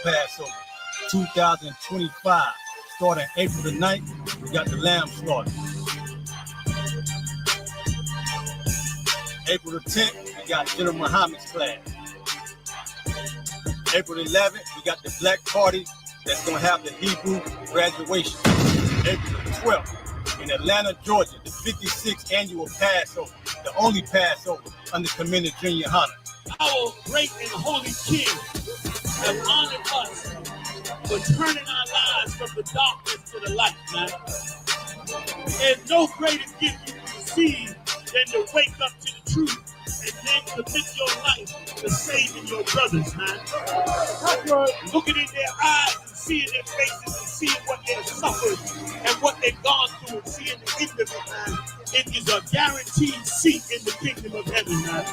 Passover 2025. Starting April the 9th, we got the lamb slaughter. April the 10th, we got General Muhammad's class. April the 11th, we got the black party that's going to have the Hebrew graduation. April the 12th, in Atlanta, Georgia, the 56th annual Passover, the only Passover under Commander Junior Hunter. Our great and holy King has honored us for turning our lives from the darkness to the light, man. There's no greater gift you can receive than to wake up to the truth and then commit your life to saving your brothers, man. Looking in their eyes and seeing their faces and seeing what they've suffered and what they've gone through and seeing the end of it, man. It is a guaranteed seat in the kingdom of heaven, man.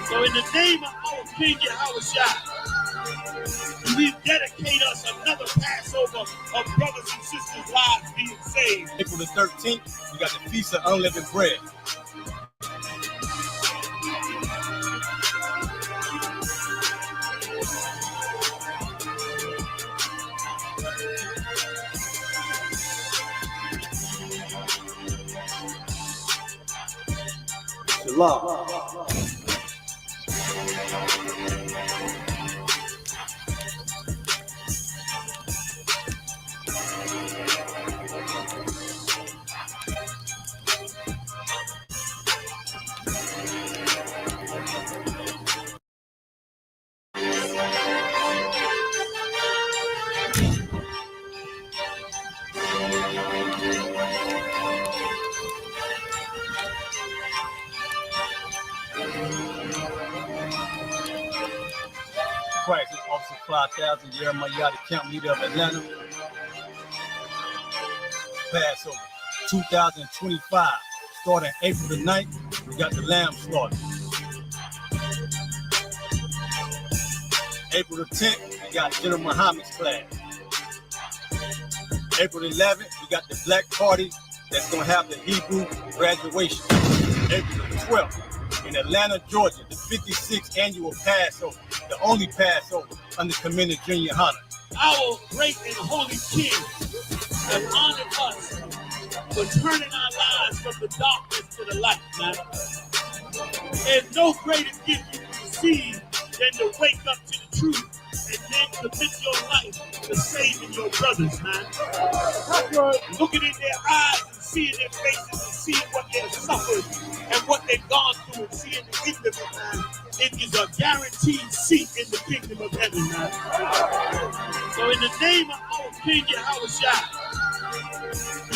So in the name of our King Yahushua, we dedicate us another Passover of brothers and sisters' lives being saved. April the 13th, we got the Feast of Unleavened Bread. Shalom. Crisis Officer 5000, Jeremiah, the camp leader of Atlanta. Passover 2025. Starting April the 9th, we got the lamb slaughter. April the 10th, we got General Muhammad's class. April the 11th, we got the black party that's going to have the Hebrew graduation. April the 12th, in Atlanta, Georgia, the 56th annual Passover, the only Passover under Commander Junior Hunter. Our great and holy King has honored us for turning our lives from the darkness to the light, man. There's no greater gift you can receive than to wake up to the truth and then commit your life to saving your brothers, man. Looking in their eyes and seeing their faces and seeing what they've suffered and what they've gone through and seeing the end of it, man. It is a guaranteed seat in the kingdom of heaven, man. So in the name of our King Yahushua,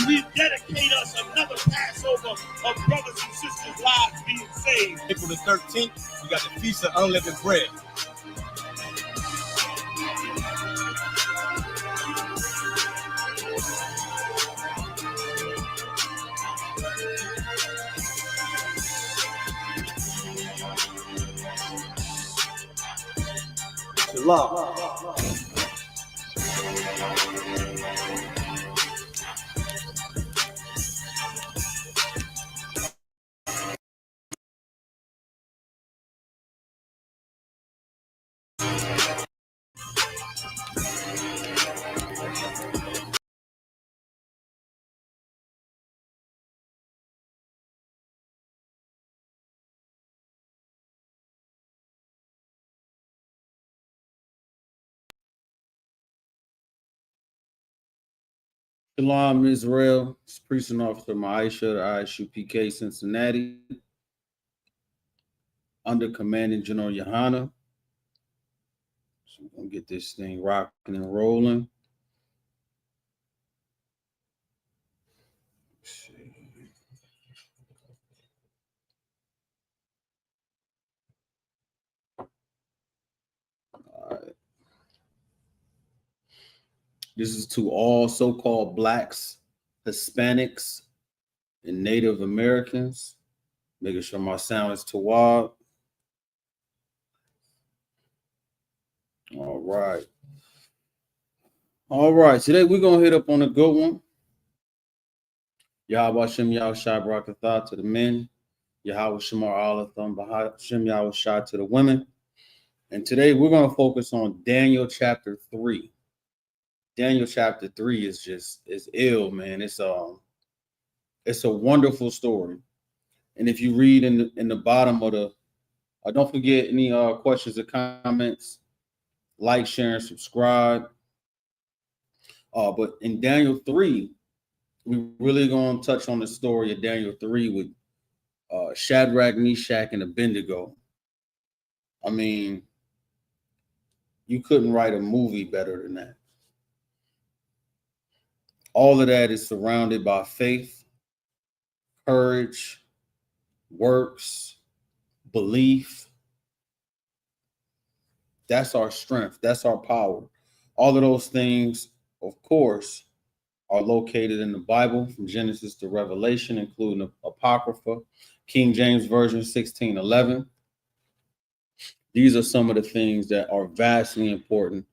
we dedicate us another Passover of brothers and sisters' lives being saved. April the 13th, we got the Feast of Unleavened Bread. Shalom. Shalom, Israel. It's Precinct Officer Maisha, the ISUPK Cincinnati, under Commanding General Yohana. So we're going to get this thing rocking and rolling. Let's see. All right. This is to all so-called Blacks, Hispanics, and Native Americans. Making sure my sound is tawab. All right. All right. Today we're going to hit up on a good one. Yahweh Shem Yahushua Barakatah to the men. Yahweh Shemar Alatham Bahashem Yahushua to the women. And today we're going to focus on Daniel chapter 3. Daniel chapter 3 is ill, man. It's a wonderful story. And if you read in the bottom of the don't forget any questions or comments, like, share, and subscribe. But in Daniel 3, we really going to touch on the story of Daniel 3 with Shadrach, Meshach, and Abednego. I mean, you couldn't write a movie better than that. All of that is surrounded by faith, courage, works, belief. That's our strength. That's our power. All of those things, of course, are located in the Bible from Genesis to Revelation, including the Apocrypha, King James Version 16:11. These are some of the things that are vastly important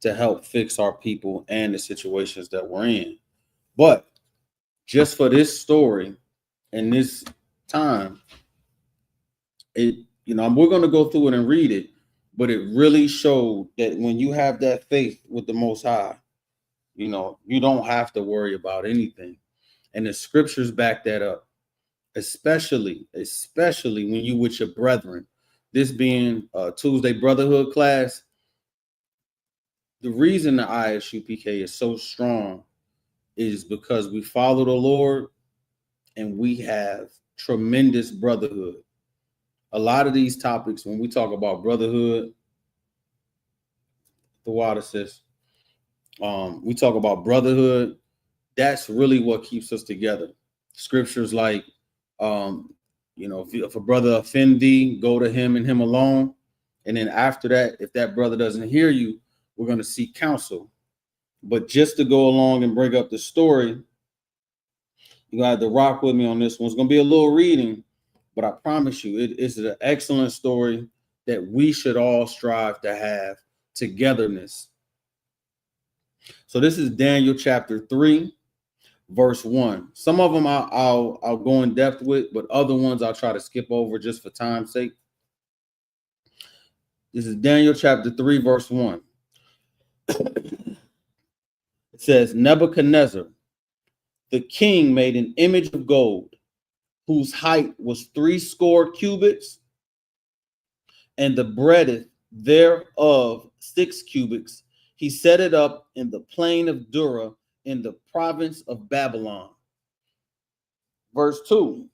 to help fix our people and the situations that we're in. But just for this story and this time, we're going to go through it and read it, but it really showed that when you have that faith with the Most High, you don't have to worry about anything. And the scriptures back that up, especially when you with your brethren. This being Tuesday Brotherhood class, the reason the ISUPK is so strong is because we follow the Lord and we have tremendous brotherhood. A lot of these topics, when we talk about brotherhood, the water says, we talk about brotherhood, that's really what keeps us together. Scriptures like, if a brother offend thee, go to him and him alone. And then after that, if that brother doesn't hear you, we're going to seek counsel. But just to go along and bring up the story, you got to rock with me on this one. It's going to be a little reading, but I promise you, it is an excellent story that we should all strive to have togetherness. So this is Daniel chapter 3, verse 1. Some of them I'll go in depth with, but other ones I'll try to skip over just for time's sake. This is Daniel chapter 3, verse 1. It says, Nebuchadnezzar, the king, made an image of gold, whose height was 60 cubits, and the breadth thereof 6 cubits. He set it up in the plain of Dura, in the province of Babylon. Verse 2.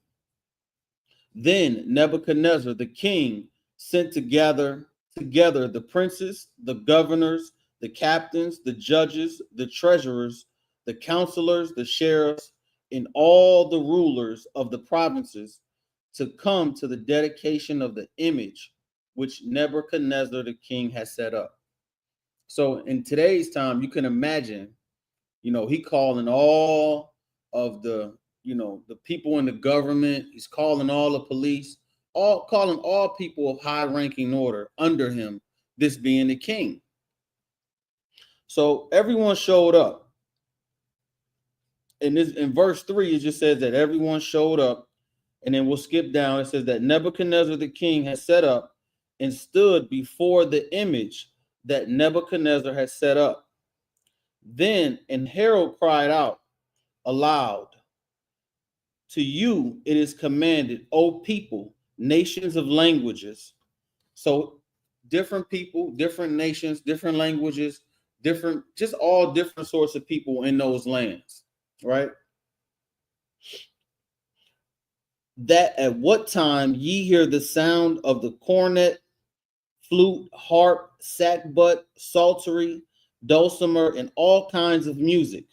Then Nebuchadnezzar the king sent together the princes, the governors, the captains, the judges, the treasurers, the counselors, the sheriffs, and all the rulers of the provinces to come to the dedication of the image which Nebuchadnezzar the king has set up. So in today's time, you can imagine, he calling all of the people in the government. He's calling all the police, calling all people of high ranking order under him, this being the king. So everyone showed up. And in verse 3, it just says that everyone showed up. And then we'll skip down. It says that Nebuchadnezzar the king has set up and stood before the image that Nebuchadnezzar had set up. Then an herald cried out aloud, to you it is commanded, O people, nations of languages. So different people, different nations, different languages, just all different sorts of people in those lands, right? That at what time ye hear the sound of the cornet, flute, harp, sackbut, psaltery, dulcimer, and all kinds of music,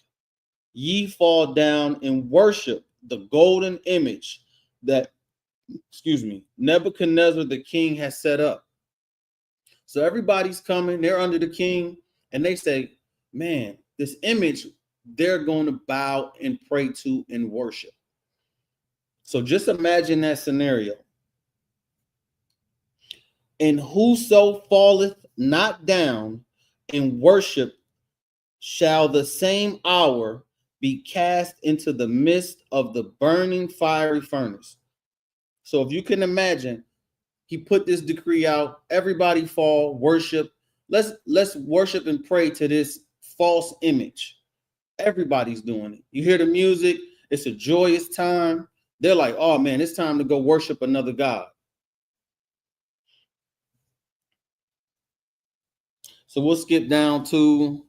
ye fall down and worship the golden image that, Nebuchadnezzar the king has set up. So everybody's coming, they're under the king, and they say, man, this image, they're going to bow and pray to and worship. So just imagine that scenario. And whoso falleth not down and worship shall the same hour be cast into the midst of the burning fiery furnace. So if you can imagine, he put this decree out. Everybody fall, worship. Let's worship and pray to this false image. Everybody's doing it. You hear the music, it's a joyous time. They're like, oh man, it's time to go worship another god. So we'll skip down to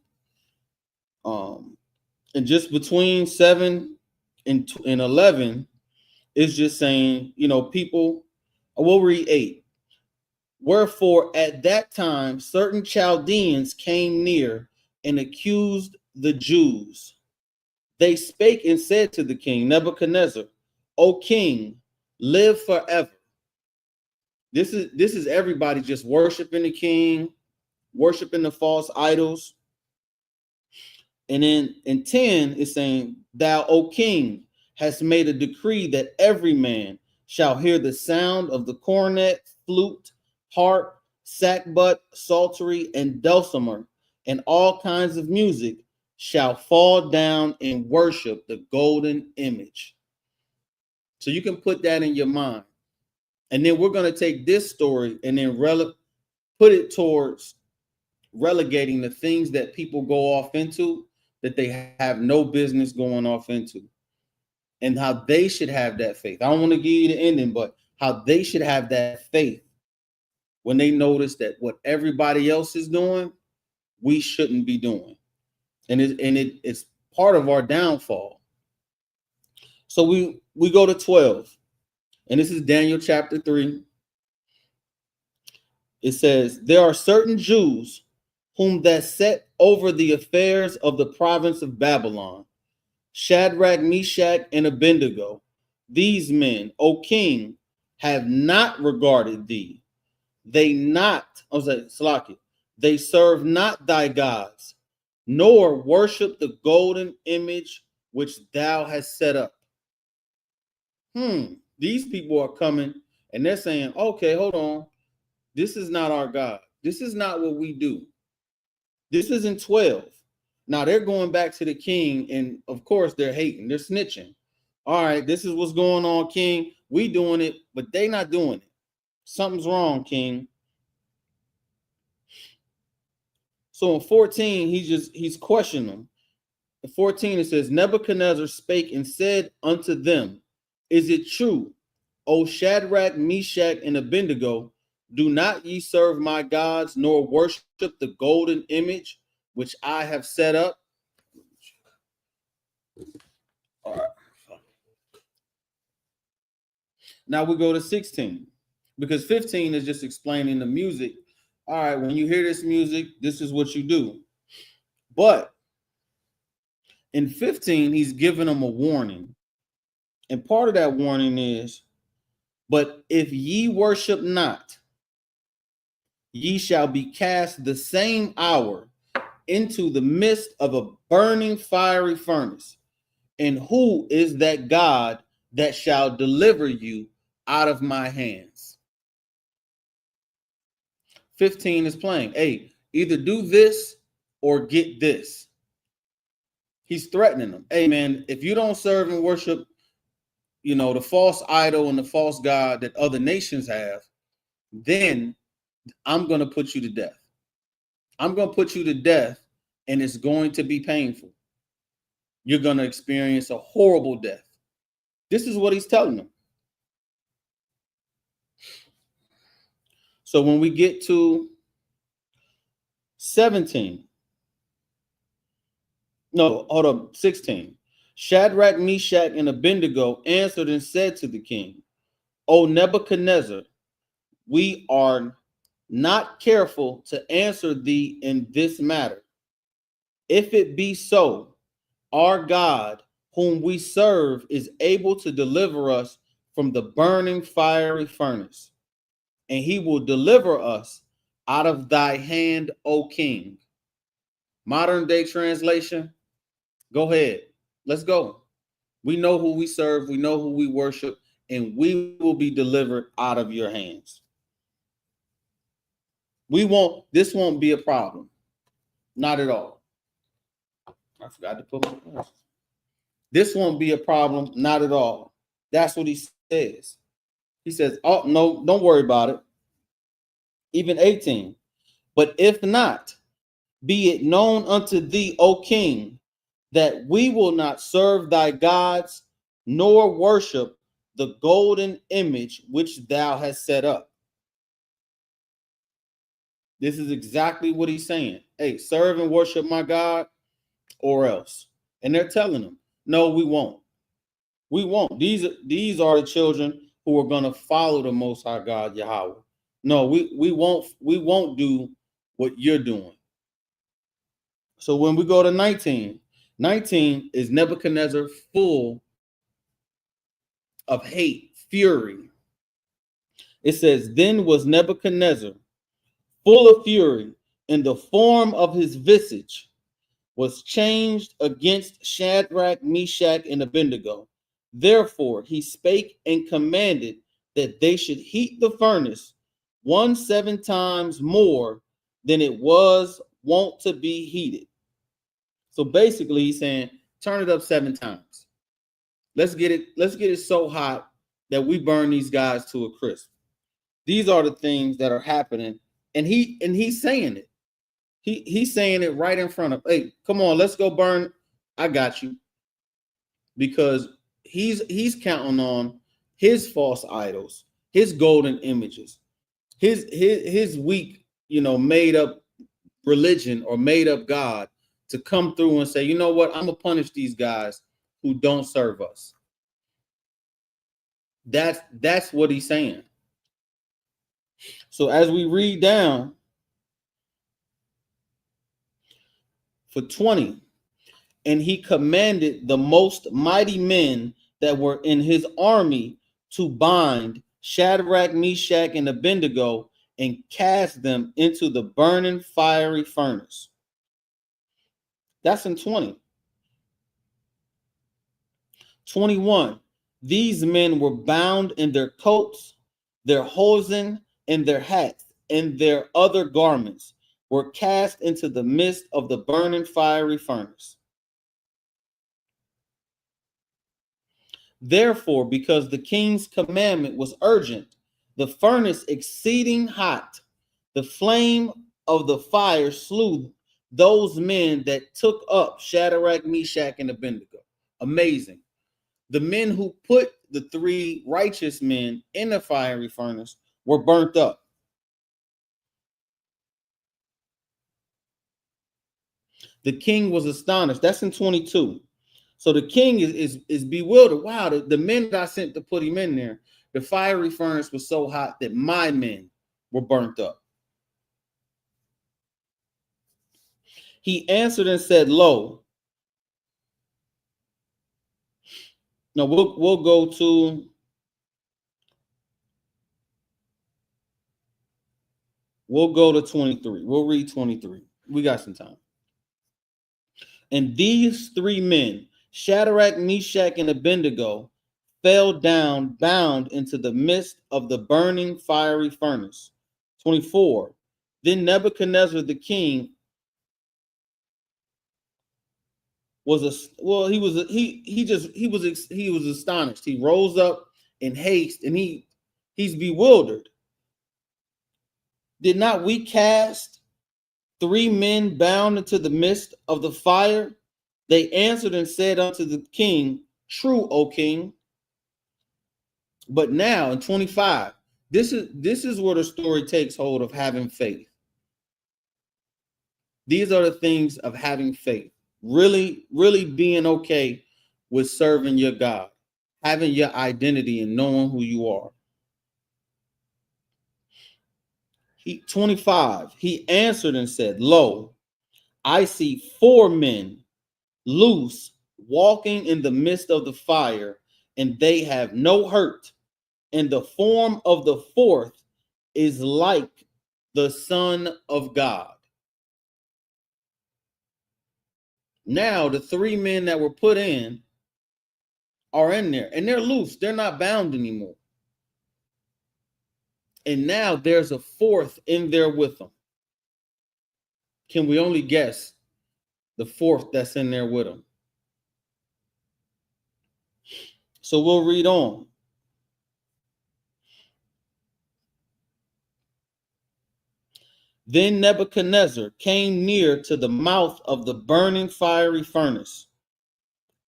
and just between 7 and 11 is just saying, people. We'll read 8. Wherefore at that time certain Chaldeans came near and accused the Jews. They spake and said to the king Nebuchadnezzar, O king, live forever. This is everybody just worshiping the king, worshiping the false idols. And then in 10 it's saying, thou, O king, hast made a decree that every man shall hear the sound of the cornet, flute, harp, sackbut, psaltery, and dulcimer, and all kinds of music shall fall down and worship the golden image. So you can put that in your mind. And then we're going to take this story and then put it towards relegating the things that people go off into that they have no business going off into, and how they should have that faith. I don't want to give you the ending, but how they should have that faith when they notice that what everybody else is doing, we shouldn't be doing. And it's part of our downfall. So we go to 12, and this is Daniel chapter 3. It says, there are certain Jews whom that set over the affairs of the province of Babylon, Shadrach, Meshach, and Abednego. These men, O king, have not regarded thee. They serve not thy gods, nor worship the golden image which thou hast set up. These people are coming and they're saying, okay, hold on. This is not our God. This is not what we do. This isn't 12. Now they're going back to the king, and of course they're hating, they're snitching. All right, this is what's going on, king. We doing it, but they not doing it. Something's wrong, king. So in 14, he's questioning them. In 14, it says, Nebuchadnezzar spake and said unto them, is it true, O Shadrach, Meshach, and Abednego, do not ye serve my gods, nor worship the golden image which I have set up? All right. Now we go to 16, because 15 is just explaining the music. All right, when you hear this music, this is what you do. But in 15, he's giving them a warning. And part of that warning is, but if ye worship not, ye shall be cast the same hour into the midst of a burning fiery furnace. And who is that God that shall deliver you out of my hands? 15 is playing, hey, either do this or get this. He's threatening them. Hey, man, if you don't serve and worship, the false idol and the false god that other nations have, then I'm going to put you to death. I'm going to put you to death, and it's going to be painful. You're going to experience a horrible death. This is what he's telling them. So when we get to 16, Shadrach, Meshach, and Abednego answered and said to the king, O Nebuchadnezzar, we are not careful to answer thee in this matter. If it be so, our God, whom we serve, is able to deliver us from the burning fiery furnace, and he will deliver us out of thy hand, O king. Modern day translation, go ahead. Let's go. We know who we serve. We know who we worship, and we will be delivered out of your hands. This won't be a problem. Not at all. I forgot to put my glasses. This won't be a problem. Not at all. That's what he says. He says, oh, no, don't worry about it. Even 18. But if not, be it known unto thee, O king, that we will not serve thy gods, nor worship the golden image which thou hast set up. This is exactly what he's saying. Hey, serve and worship my God, or else. And they're telling him, no, we won't. We won't. These are the children who are going to follow the Most High God, Yahweh. No, we won't do what you're doing. So when we go to 19, 19 is Nebuchadnezzar full of hate, fury. It says, then was Nebuchadnezzar full of fury, and the form of his visage was changed against Shadrach, Meshach, and Abednego. Therefore he spake and commanded that they should heat the furnace 7 times more than it was wont to be heated. So basically he's saying, turn it up 7 times. Let's get it so hot that we burn these guys to a crisp. These are the things that are happening, and he's saying it. He's saying it right in front of, hey, come on, let's go burn. I got you. Because he's counting on his false idols, his golden images, his weak, made up religion or made up God to come through and say, you know what, I'm gonna punish these guys who don't serve us. That's what he's saying. So as we read down for 20, and he commanded the most mighty men that were in his army to bind Shadrach, Meshach, and Abednego and cast them into the burning fiery furnace. That's in 20. 21. These men were bound in their coats, their hosen, and their hats, and their other garments were cast into the midst of the burning fiery furnace. Therefore, because the king's commandment was urgent, the furnace exceeding hot, the flame of the fire slew those men that took up Shadrach, Meshach, and Abednego. Amazing. The men who put the 3 righteous men in the fiery furnace were burnt up. The king was astonished. That's in 22. So the king is bewildered. Wow, the men that I sent to put him in there, the fiery furnace was so hot that my men were burnt up. He answered and said, lo. Now we'll go to We'll go to 23. We'll read 23. We got some time. And these 3 men, Shadrach, Meshach, and Abednego, fell down bound into the midst of the burning fiery furnace. 24. Then Nebuchadnezzar the king was astonished. He rose up in haste, and he's bewildered. Did not we cast 3 men bound into the midst of the fire? They answered and said unto the king, true, O king. But now in 25, this is where the story takes hold of having faith. These are the things of having faith. Really, really being okay with serving your God, having your identity and knowing who you are. 25, he answered and said, lo, I see 4 men loose walking in the midst of the fire, and they have no hurt. And the form of the 4th is like the Son of God. Now the 3 men that were put in are in there, and they're loose. They're not bound anymore. And now there's a 4th in there with them. Can we only guess the 4th that's in there with them? So we'll read on. Then Nebuchadnezzar came near to the mouth of the burning fiery furnace,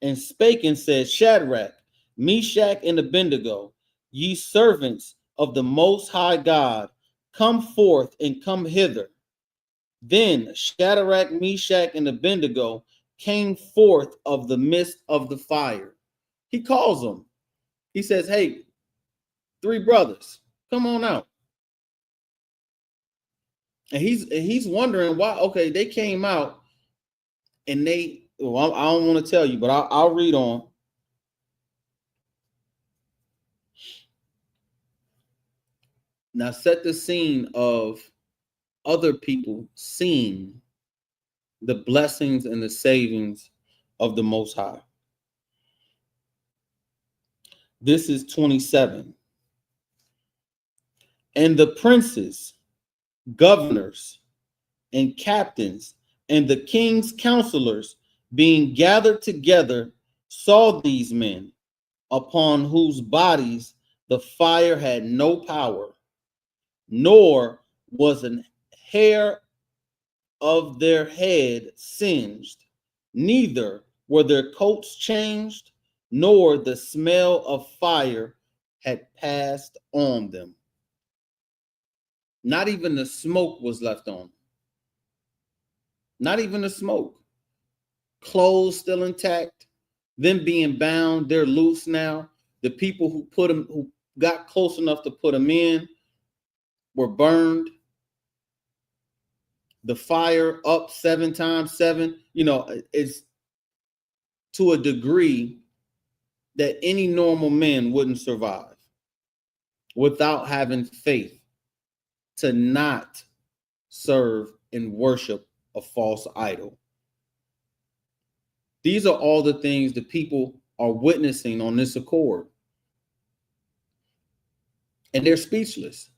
and spake and said, Shadrach, Meshach, and Abednego, ye servants of the Most High God, come forth and come hither. Then Shadrach, Meshach, and Abednego came forth of the midst of the fire. He calls them. He says, hey, three brothers, come on out. And he's wondering why. Okay, they came out and I don't want to tell you, but I'll read on. Now set the scene of other people seeing the blessings and the savings of the Most High. This is 27. And the princes, governors, and captains, and the king's counselors, being gathered together, saw these men, upon whose bodies the fire had no power, nor was an hair of their head singed, neither were their coats changed, nor the smell of fire had passed on them. Not even the smoke was left on them. Not even the smoke. Clothes still intact. Them being bound, they're loose now. The people who got close enough to put them in were burned. The fire up 7 times 7. It's to a degree that any normal man wouldn't survive without having faith to not serve and worship a false idol. These are all the things the people are witnessing on this accord. And they're speechless.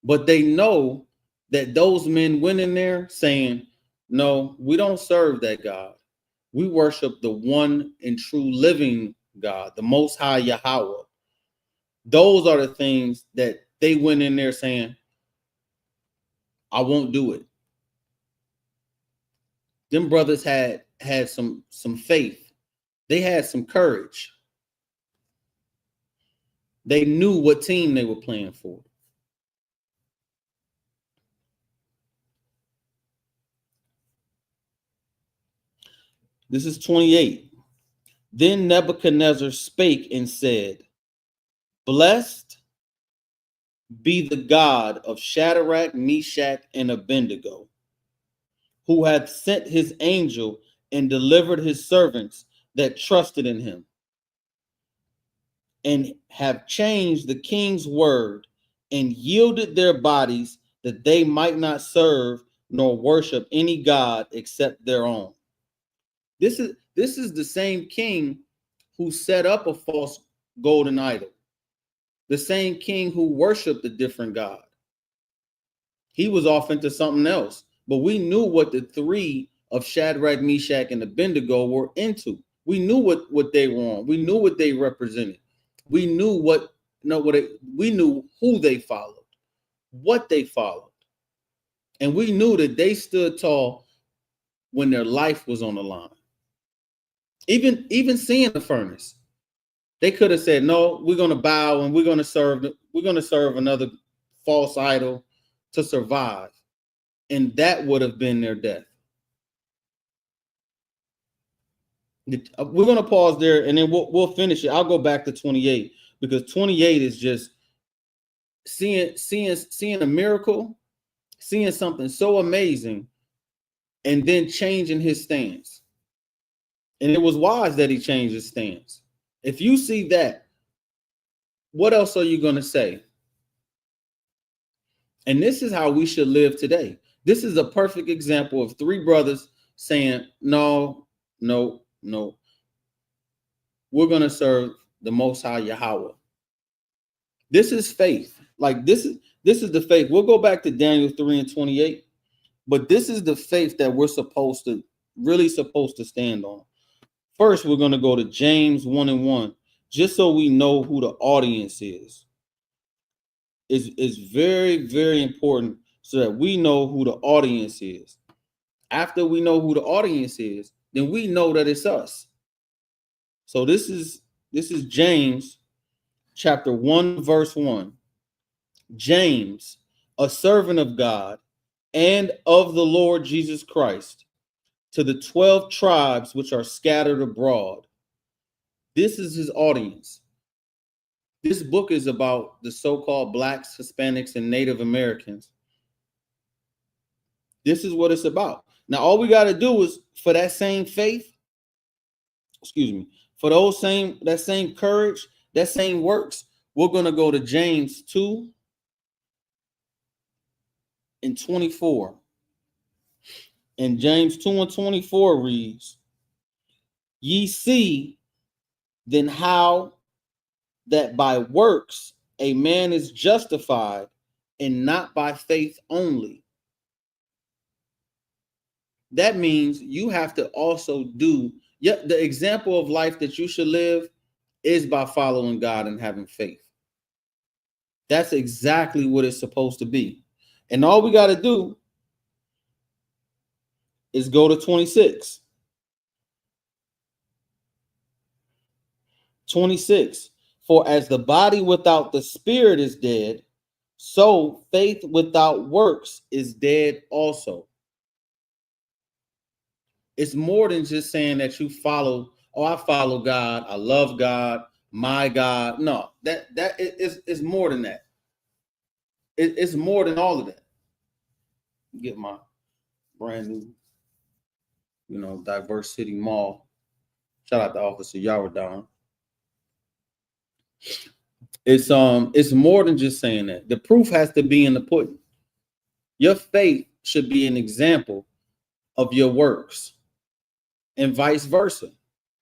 But they know that those men went in there saying, no, we don't serve that God. We worship the one and true living God, the Most High Yahweh. Those are the things that they went in there saying, I won't do it. Them brothers had some faith. They had some courage. They knew what team they were playing for. This is 28. Then Nebuchadnezzar spake and said, Blessed be the God of Shadrach, Meshach, and Abednego, who hath sent his angel and delivered his servants that trusted in him, and have changed the king's word and yielded their bodies that they might not serve nor worship any god except their own. This is the same king who set up a false golden idol, the same king who worshiped a different god. He was off into something else, but we knew what the three of Shadrach, Meshach, and Abednego were into. We knew what they were on. We knew what they represented. We knew we knew who they followed, what they followed, and we knew that they stood tall when their life was on the line. Even seeing the furnace, they could have said, no, we're going to bow and we're going to serve another false idol to survive. And that would have been their death. We're going to pause there and then we'll finish it. I'll go back to 28 because 28 is just seeing a miracle, seeing something so amazing, and then changing his stance. And it was wise that he changed his stance. If you see that, what else are you going to say? And this is how we should live today. This is a perfect example of three brothers saying, no. We're going to serve the Most High Yahweh. This is faith. Like this is the faith. We'll go back to Daniel 3:28, but this is the faith that we're supposed to stand on. First, we're going to go to James 1:1, just so we know who the audience is. It's very, very important so that we know who the audience is. After we know who the audience is, then we know that it's us. So this is James chapter 1, verse 1. James, a servant of God and of the Lord Jesus Christ, to the 12 tribes which are scattered abroad. This is his audience. This book is about the so-called Blacks, Hispanics, and Native Americans. This is what it's about. Now, all we got to do is, for that same faith, for that same courage, that same works, we're going to go to James 2 and 24. And James 2 and 24 reads, ye see then how that by works a man is justified, and not by faith only. That means you have to also do, the example of life that you should live is by following God and having faith. That's exactly what it's supposed to be. And all we got to do is go to 26. 26. For as the body without the spirit is dead, so faith without works is dead also. It's more than just saying that you follow, I follow God, I love God, my God. No, that is more than that. It's more than all of that. Get my brand new, Diverse City Mall. Shout out to Officer Yaradon. It's more than just saying that. The proof has to be in the pudding. Your faith should be an example of your works, and vice versa.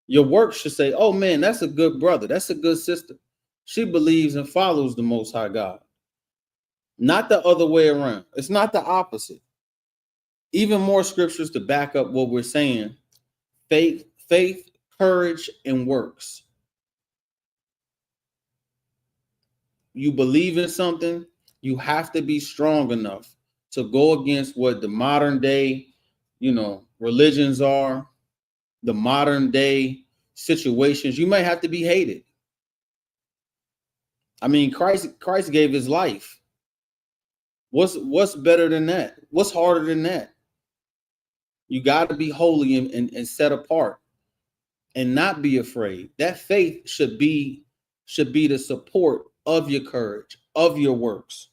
Your works should say, oh man, that's a good brother, that's a good sister. She believes and follows the Most High God. Not the other way around. It's not the opposite. Even more scriptures to back up what we're saying. Faith, courage, and works. You believe in something, you have to be strong enough to go against what the modern day, religions are, the modern day situations. You might have to be hated. I mean, Christ gave his life. What's better than that? What's harder than that? You got to be holy and set apart and not be afraid. That faith should be the support of your courage, of your works.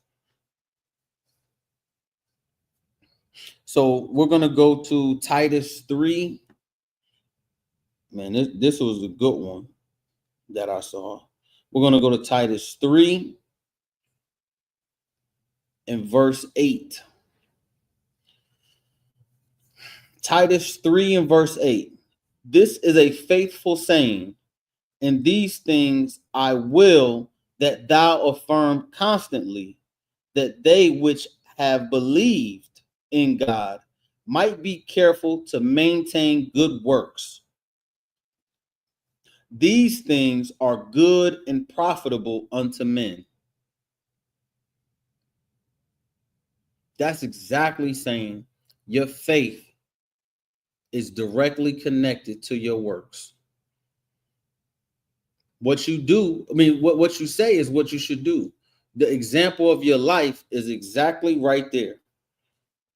So we're going to go to Titus 3. Man, this was a good one that I saw. We're going to go to Titus 3 and verse 8. Titus 3 and verse 8. This is a faithful saying, and these things I will that thou affirm constantly, that they which have believed in God might be careful to maintain good works. These things are good and profitable unto men. That's exactly saying your faith is directly connected to your works. What you do, what you say is what you should do. The example of your life is exactly right there.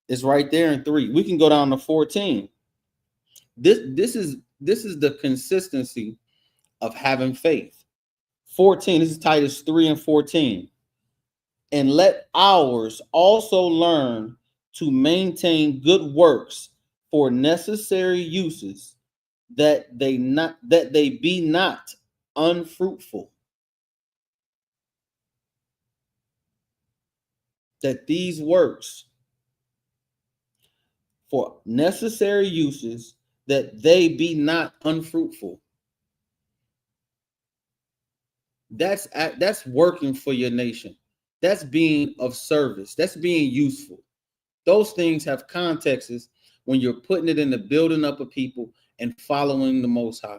It's right there in 3. We can go down to 14. This is the consistency of having faith. 14, this is Titus 3 and 14. And let ours also learn to maintain good works for necessary uses, that they be not unfruitful. That these works for necessary uses, that they be not unfruitful. That's working for your nation. That's being of service. That's being useful. Those things have contexts when you're putting it in the building up of people and following the Most High.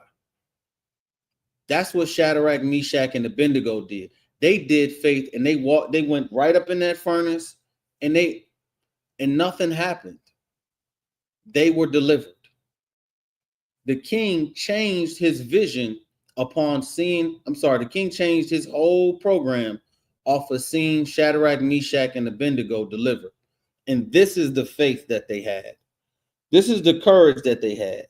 That's what Shadrach, Meshach, and Abednego did. They did faith, and they went right up in that furnace, and they and nothing happened. They were delivered. The king changed his vision upon seeing, the king changed his whole program off of seeing Shadrach, Meshach, and Abednego delivered. And this is the faith that they had. This is the courage that they had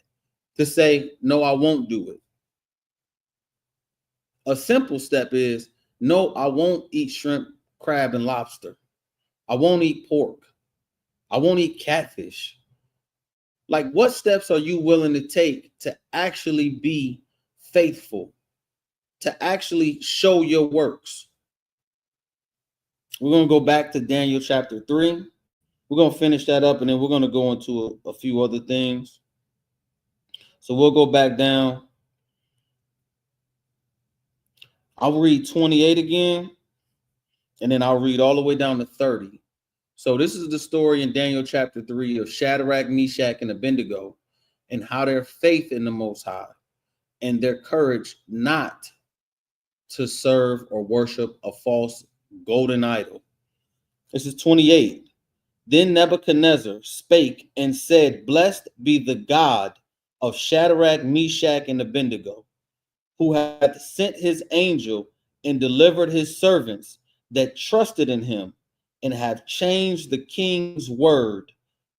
to say, no, I won't do it. A simple step is, no, I won't eat shrimp, crab, and lobster. I won't eat pork. I won't eat catfish. Like, what steps are you willing to take to actually be faithful, to actually show your works? We're going to go back to Daniel chapter 3. We're going to finish that up, and then we're going to go into a few other things. So we'll go back down. I'll read 28 again, and then I'll read all the way down to 30. So this is the story in Daniel chapter 3 of Shadrach, Meshach, and Abednego, and how their faith in the Most High and their courage not to serve or worship a false golden idol. This is 28. Then Nebuchadnezzar spake and said, Blessed be the God of Shadrach, Meshach, and Abednego, who hath sent his angel and delivered his servants that trusted in him, and have changed the king's word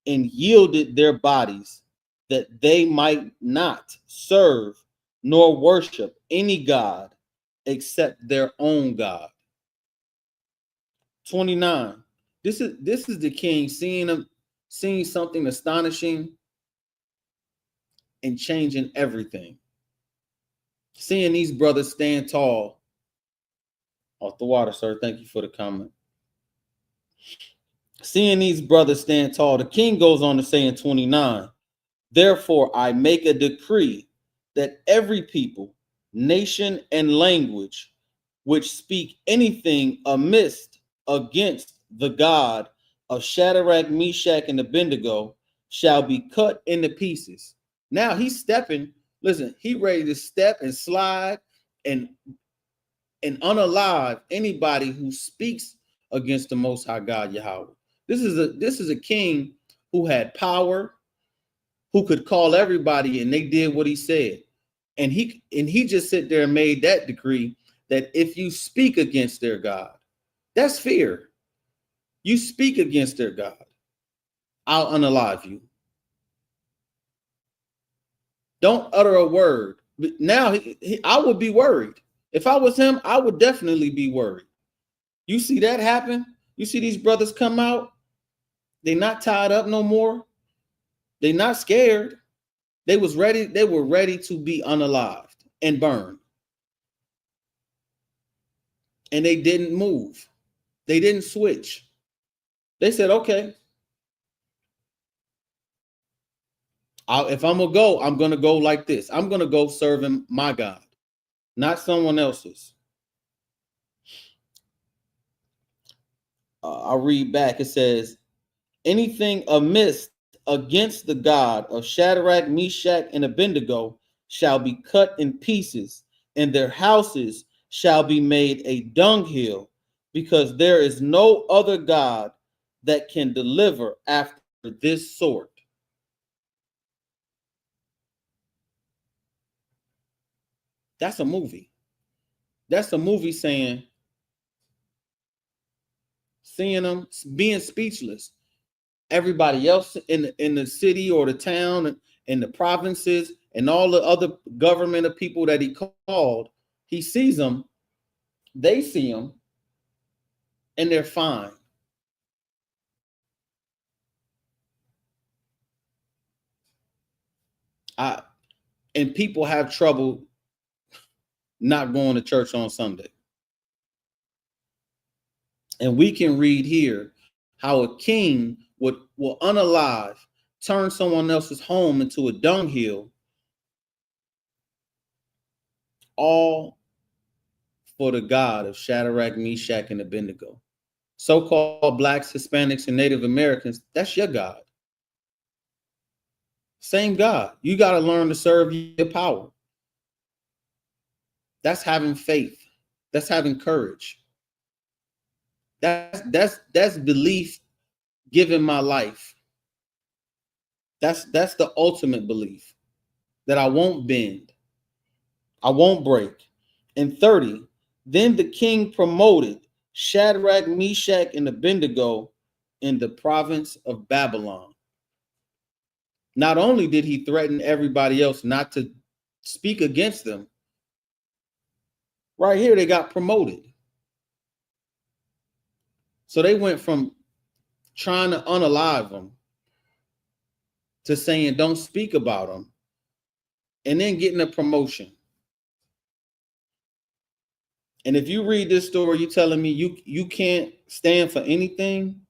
and yielded their bodies, that they might not serve nor worship any god except their own God. 29. This is the king seeing something astonishing and changing everything. Seeing these brothers stand tall. Off the water, sir. Thank you for the comment. Seeing these brothers stand tall, the king goes on to say in 29, Therefore I make a decree that every people, nation, and language which speak anything amiss against the God of Shadrach, Meshach, and Abednego shall be cut into pieces. Now he's stepping. Listen, he ready to step and slide and unalive anybody who speaks against the Most High God Yahweh. This is a king who had power, who could call everybody, and they did what he said. And he just sit there and made that decree that if you speak against their God, that's fear. You speak against their God, I'll unalive you. Don't utter a word. But now I would be worried. If I was him, I would definitely be worried. You see that happen? You see these brothers come out? They're not tied up no more. They're not scared. They were ready to be unalived and burned. And they didn't move. They didn't switch. They said, okay, if I'm going to go like this. I'm going to go serving my God, not someone else's. I'll read back. It says, anything amiss against the God of Shadrach, Meshach, and Abednego shall be cut in pieces, and their houses shall be made a dunghill, because there is no other God that can deliver after this sort. That's a movie. That's a movie seeing them being speechless. Everybody else in the city or the town and the provinces and all the other government of people that he called, he sees them, they see him, and they're fine. And people have trouble not going to church on Sunday. And we can read here how a king will unalive, turn someone else's home into a dunghill, all for the God of Shadrach, Meshach, and Abednego. So-called blacks, Hispanics, and Native Americans, that's your God. Same God. You got to learn to serve your power. That's having faith. That's having courage. That's belief giving my life. That's the ultimate belief, that I won't bend, I won't break. And 30, then the king promoted Shadrach, Meshach, and Abednego in the province of Babylon. Not only did he threaten everybody else not to speak against them, right here they got promoted. So they went from trying to unalive them to saying don't speak about them, and then getting a promotion. And if you read this story, you're telling me you can't stand for anything.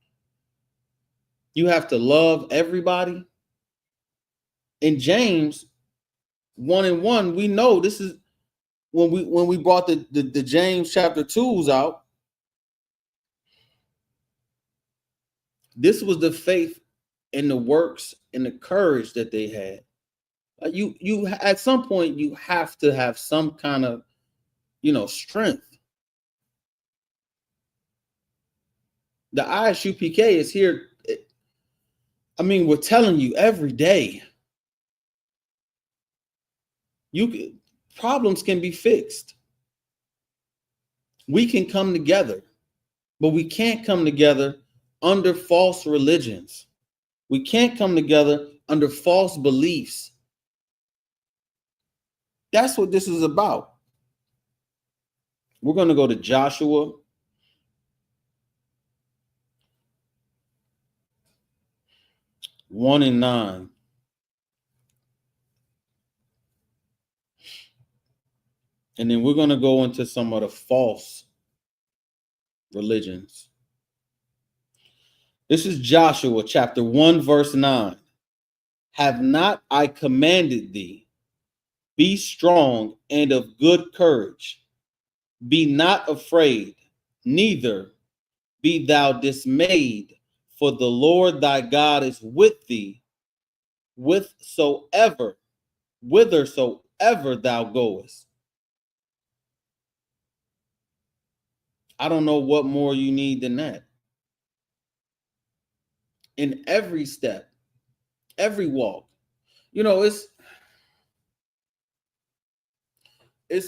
You have to love everybody. In James 1:1, we know this is when we brought the James chapter 2s out. This was the faith and the works and the courage that they had. You at some point you have to have some kind of strength. The ISUPK is here. I mean, we're telling you every day. Problems can be fixed. We can come together, but we can't come together under false religions. We can't come together under false beliefs. That's what this is about. We're going to go to Joshua 1:9. And then we're going to go into some of the false religions. This is Joshua chapter 1, verse 9. Have not I commanded thee? Be strong and of good courage. Be not afraid, neither be thou dismayed, for the Lord thy God is with thee, whithersoever thou goest. I don't know what more you need than that. In every step, every walk, it's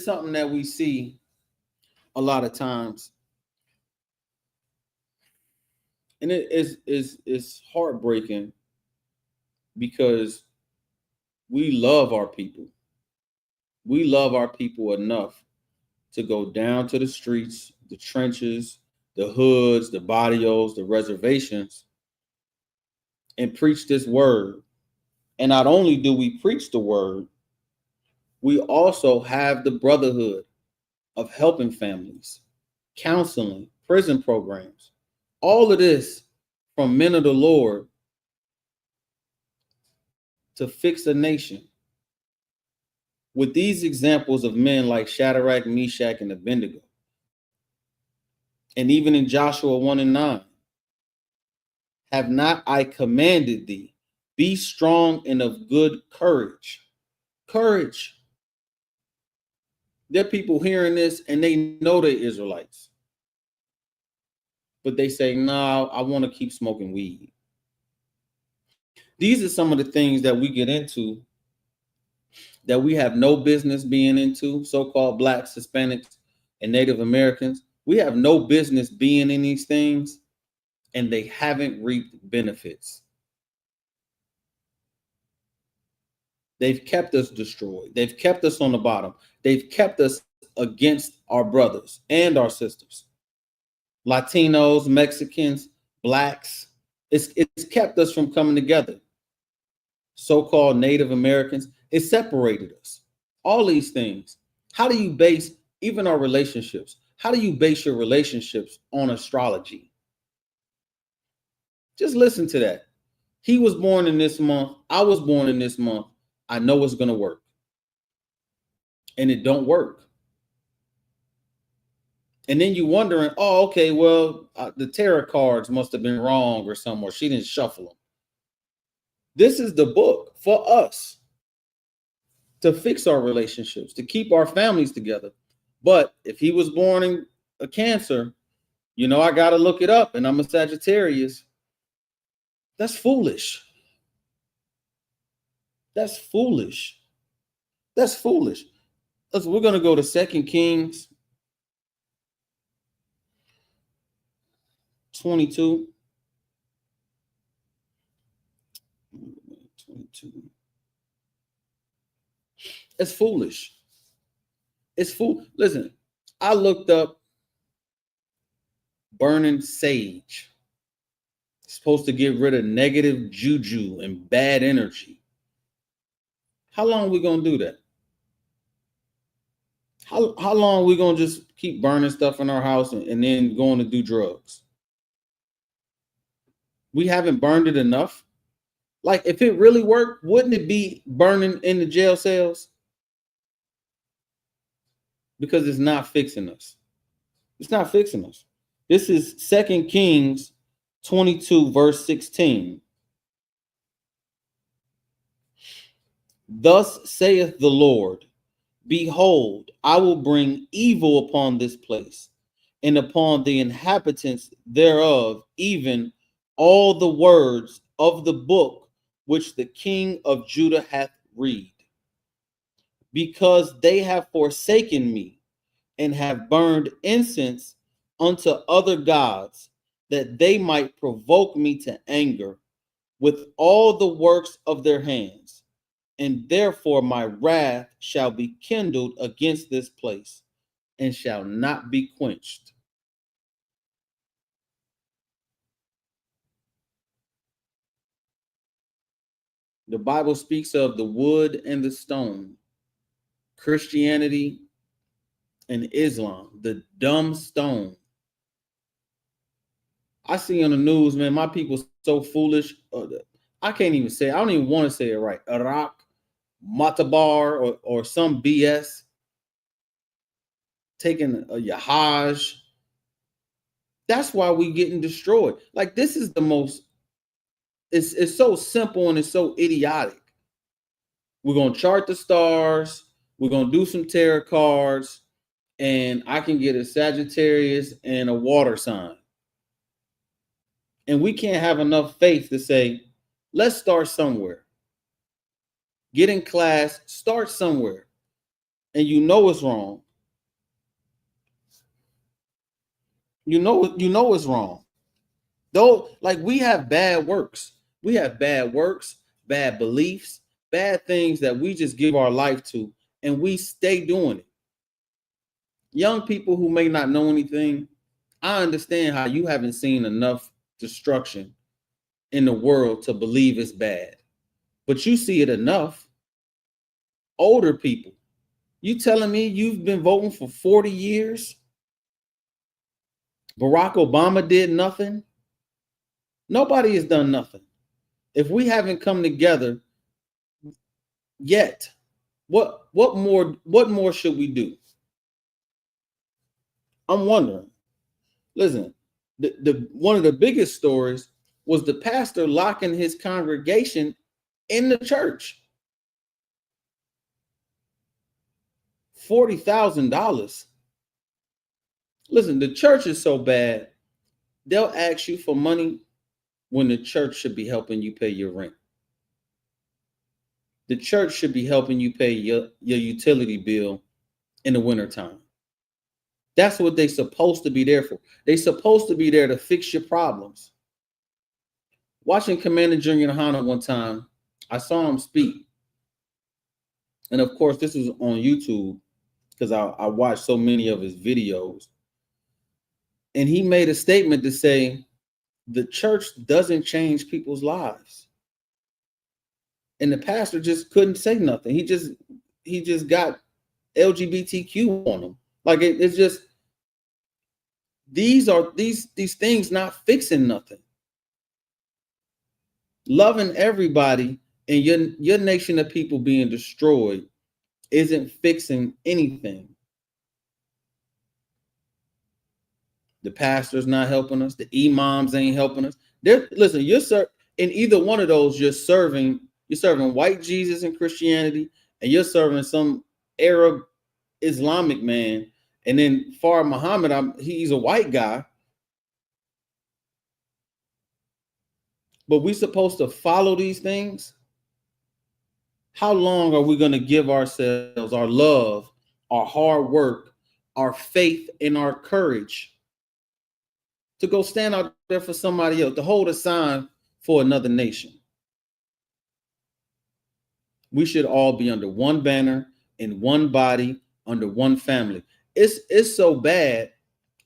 something that we see a lot of times, and it's heartbreaking because we love our people. We love our people enough to go down to the streets, the trenches, the hoods, the barrios, the reservations, and preach this word. And not only do we preach the word, we also have the brotherhood of helping families, counseling, prison programs, all of this from men of the Lord to fix a nation. With these examples of men like Shadrach, Meshach, and Abednego, and even in Joshua 1:9, have not I commanded thee? Be strong and of good courage. Courage. There are people hearing this and they know they're Israelites, but they say, no, I want to keep smoking weed. These are some of the things that we get into that we have no business being into, so-called Blacks, Hispanics, and Native Americans. We have no business being in these things, and they haven't reaped benefits. They've kept us destroyed. They've kept us on the bottom. They've kept us against our brothers and our sisters. Latinos, Mexicans, Blacks. It's kept us from coming together. So-called Native Americans. It separated us. All these things. How do you base even our relationships? How do you base your relationships on astrology? Just listen to that. He was born in this month. I was born in this month. I know it's going to work. And it don't work. And then you wondering, oh, okay, well, the tarot cards must have been wrong or somewhere. She didn't shuffle them. This is the book for us to fix our relationships, to keep our families together. But if he was born in a Cancer, I got to look it up, and I'm a Sagittarius. That's foolish. That's foolish. That's foolish. Listen, we're going to go to 2 Kings 22. 22. It's foolish. It's fool. Listen, I looked up burning sage. It's supposed to get rid of negative juju and bad energy. How long are we going to do that? How long are we going to just keep burning stuff in our house and then going to do drugs? We haven't burned it enough. Like, if it really worked, wouldn't it be burning in the jail cells? Because it's not fixing us. It's not fixing us. This is 2 Kings 22, verse 16. Thus saith the Lord, behold, I will bring evil upon this place, and upon the inhabitants thereof, even all the words of the book which the king of Judah hath read, because they have forsaken me, and have burned incense unto other gods, that they might provoke me to anger with all the works of their hands. And therefore my wrath shall be kindled against this place, and shall not be quenched. The Bible speaks of the wood and the stone. Christianity and Islam, the dumb stone. I see on the news, man, my people so foolish. I can't even say, I don't even want to say it right. Iraq, Matabar, or some BS. Taking a Yahaj. That's why we getting destroyed. Like, this is the most, it's so simple and it's so idiotic. We're going to chart the stars. We're going to do some tarot cards. And I can get a Sagittarius and a water sign. And we can't have enough faith to say, let's start somewhere. Get in class, start somewhere. And you know it's wrong. You know it's wrong. Though, like, we have bad works. We have bad works, bad beliefs, bad things that we just give our life to, and we stay doing it. Young people who may not know anything, I understand how you haven't seen enough destruction in the world to believe it's bad, but you see it enough. Older people, you telling me you've been voting for 40 years? Barack Obama did nothing. Nobody has done nothing. If we haven't come together yet, what more should we do? I'm wondering. Listen, the one of the biggest stories was the pastor locking his congregation in the church. $40,000. Listen, the church is so bad, they'll ask you for money when the church should be helping you pay your rent. The church should be helping you pay your utility bill in the wintertime. That's what they're supposed to be there for. They're supposed to be there to fix your problems. Watching Commander Junior Hanna one time, I saw him speak. And of course, this was on YouTube because I watched so many of his videos. And he made a statement to say, the church doesn't change people's lives. And the pastor just couldn't say nothing. He just got LGBTQ on him. Like, it's just, these things not fixing nothing. Loving everybody and your nation of people being destroyed isn't fixing anything. The pastor's not helping us. The imams ain't helping us. Listen, in either one of those, you're serving white Jesus in Christianity, and you're serving some Arab Islamic man. And then Far Muhammad, he's a white guy. but we're supposed to follow these things. How long are we going to give ourselves our love, our hard work, our faith, and our courage to go stand out there for somebody else, to hold a sign for another nation? We should all be under one banner, in one body, under one family. It's so bad.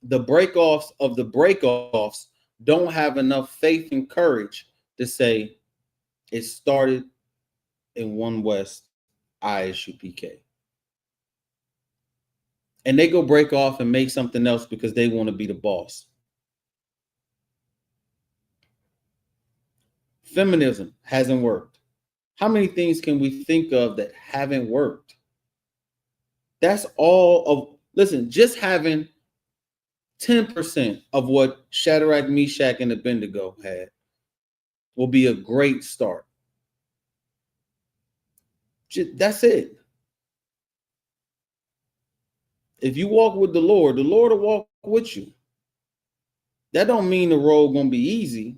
The breakoffs of the breakoffs don't have enough faith and courage to say it started in One West, ISUPK. And they go break off and make something else because they want to be the boss. Feminism hasn't worked. How many things can we think of that haven't worked? That's all of, listen, just having 10% of what Shadrach, Meshach, and Abednego had will be a great start. That's it. If you walk with the Lord will walk with you. That don't mean the road gonna be easy,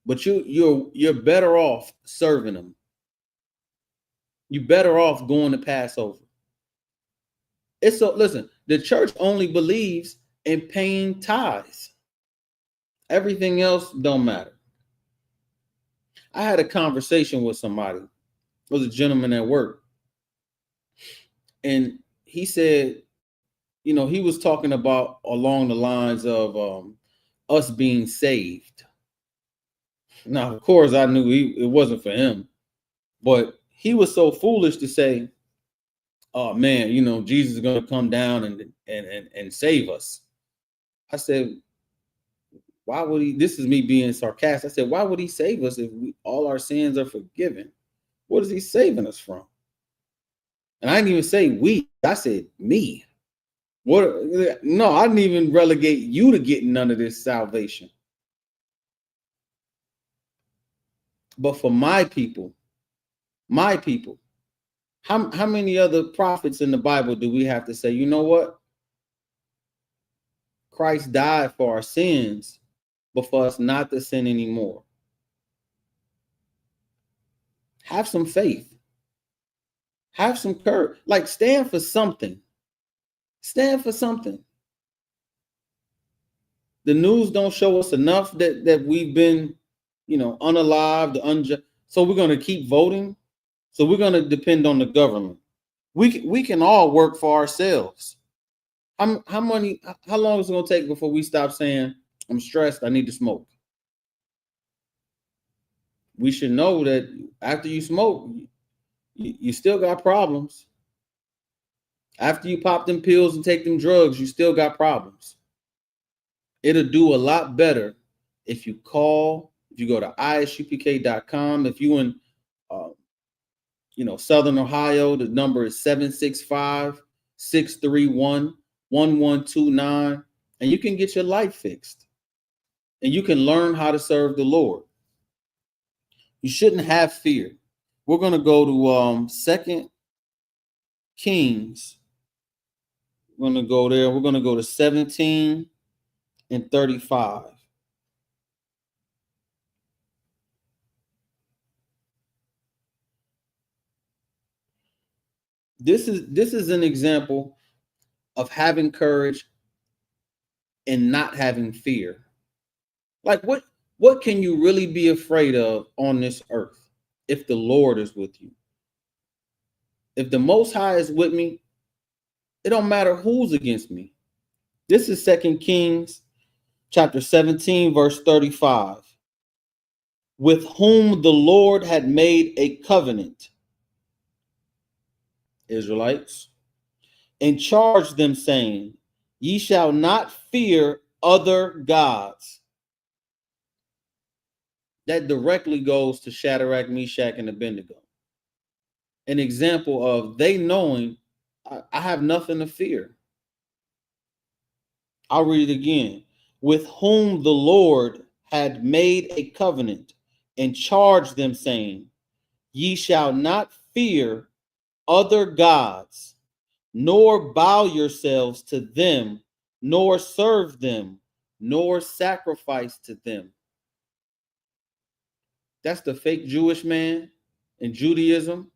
but you're better off serving him. You're better off going to Passover. It's so, listen, the church only believes in paying tithes. Everything else don't matter. I had a conversation with somebody. It was a gentleman at work. And he said, you know, he was talking about along the lines of us being saved. Now, of course, I knew it wasn't for him, but he was so foolish to say, "Oh man, you know, Jesus is going to come down and save us." I said, "Why would he?" This is me being sarcastic. I said, "Why would he save us if all our sins are forgiven? What is he saving us from?" And I didn't even say we. I said me. What? No, I didn't even relegate you to getting none of this salvation. But for my people, how many other prophets in the Bible do we have to say, you know what? Christ died for our sins, but for us not to sin anymore. Have some faith. Have some courage. Like, stand for something. Stand for something. The news don't show us enough that we've been, you know, unalived, unjust. So we're going to keep voting. So we're going to depend on the government. We can all work for ourselves. How long is it going to take before we stop saying, I'm stressed, I need to smoke? We should know that after you smoke, you still got problems. After you pop them pills and take them drugs, you still got problems. It'll do a lot better if you call, if you go to isupk.com. If you in Southern Ohio, the number is 765-631-1129, and you can get your life fixed. And you can learn how to serve the Lord. You shouldn't have fear. We're going to go to 2 Kings. We're going to go there. We're going to go to 17 and 35. This is an example of having courage and not having fear. Like, what can you really be afraid of on this earth if the Lord is with you? If the Most High is with me, it don't matter who's against me. This is 2 Kings chapter 17, verse 35. With whom the Lord had made a covenant, Israelites, and charged them, saying, ye shall not fear other gods. That directly goes to Shadrach, Meshach, and Abednego. An example of they knowing, I have nothing to fear. I'll read it again. With whom the Lord had made a covenant and charged them, saying, ye shall not fear other gods, nor bow yourselves to them, nor serve them, nor sacrifice to them. That's the fake Jewish man in Judaism.